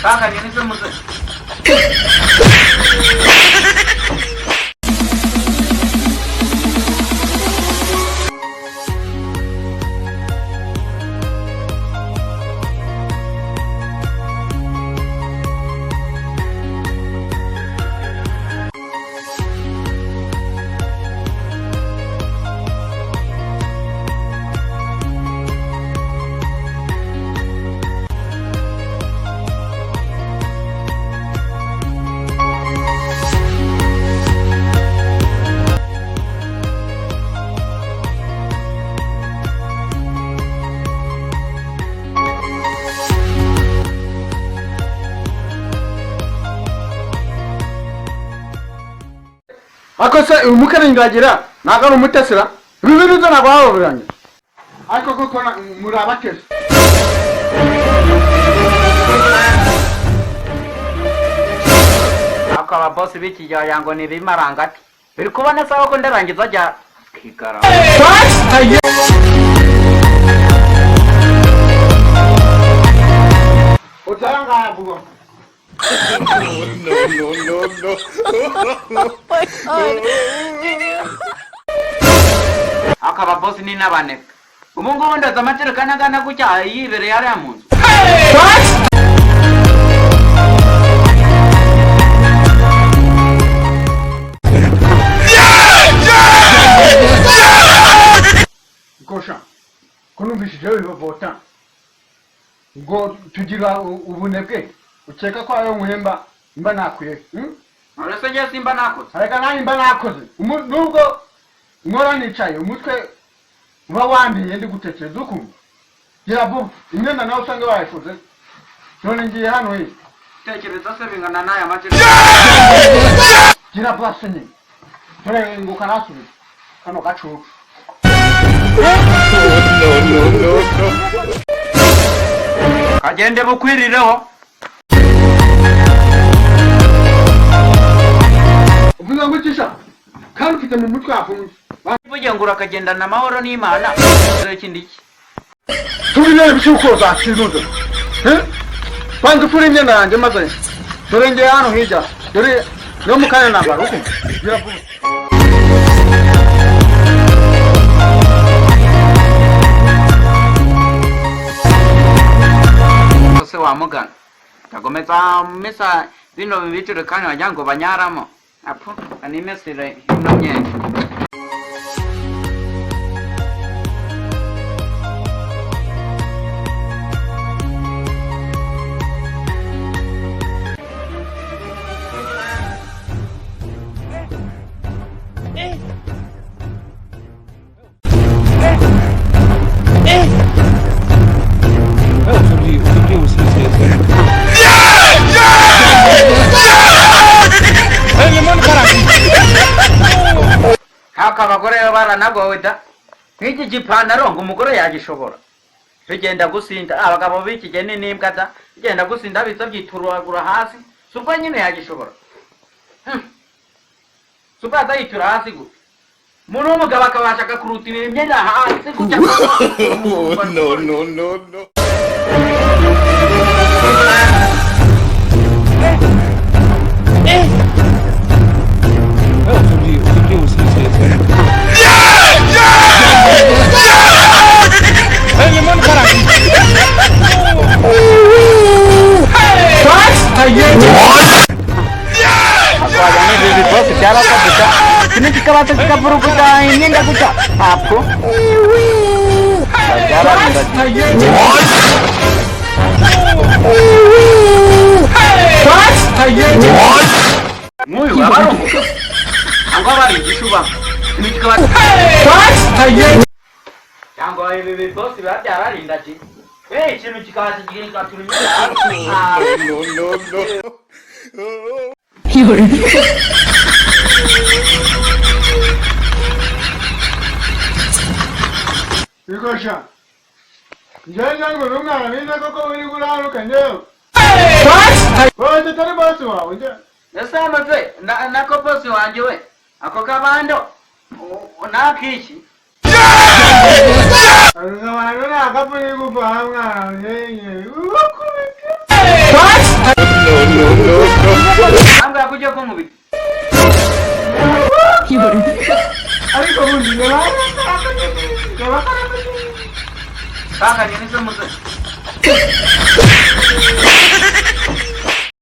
Kaka ni nisemuse. Akosa umukana ingagira nagara umutesera bibiri zo nagwaho biranye ariko koko murabakesha Akaba boss biki yango ni bimarangati biri kubona sawa ko ndarangiza jya kigara utaranga yavuga Oh my god. Akaba boss ni nabaneka umungu ndaza amaterekana gana kucya yibere yari amunzu Gosha kunumvishije bivota ngo tugira ubunebwe ukeka ko ayo muhemba mba nakwiye Uretse njye simba nakoze areka nani mba nakoze nubwo nkora nicaye umutwe uba wambiye ndi gutekereza ukumva gira vuba imyenda nawe usange bayishoze none ngiye hano hisi tekereza se bingana n'aya mategeko gira vuba se nyine dore nguka nasubiza kano gacucu kagende bukwirireho uvuga ngo kisha kandi ufite mu mutwe hafunze bugiye ngura kagendana amahoro n'Imana dore kindiki turi nayo bishuko za kizuzo kwanza turi imyenda yanjye maze dore ngiye hano hirya dore no mukanya nambara uko gira vuba se wamugana tagomeza mesa bino bibitire kandi wajango banyaramo apo ani mesire ino myenda haka abagore baranagowe da nk'iki gipantaro ngo umugore yagishobora bigenda gusinda abagabo b'iki gihe n'imbwa da bigenda gusinda bitsa byituragura hasi supa nyine yagishobora supa atayitura hasi gute umuntu w'umugabo akabasha kurutinira imyenda hasi gutya No. Ini jika batu jika buru kita ingin dah kita apa? Jalan Muy baru. Angkau bari jisu bang. Ini jika batu. Angkau ini bos sudah jalan indah sih. Sini jika batu jika kita turun No. Igosha njyewe ngo n'umwana niza koko uri gurano kanyewe Oje tari bosi wawe nje Ese amaze nako bosi wanje we ako kabando nakishi abantu ntabwo uri kuva mwana yenye ntabwo yakujya kunkubita ariko bundi kakanye nizo muze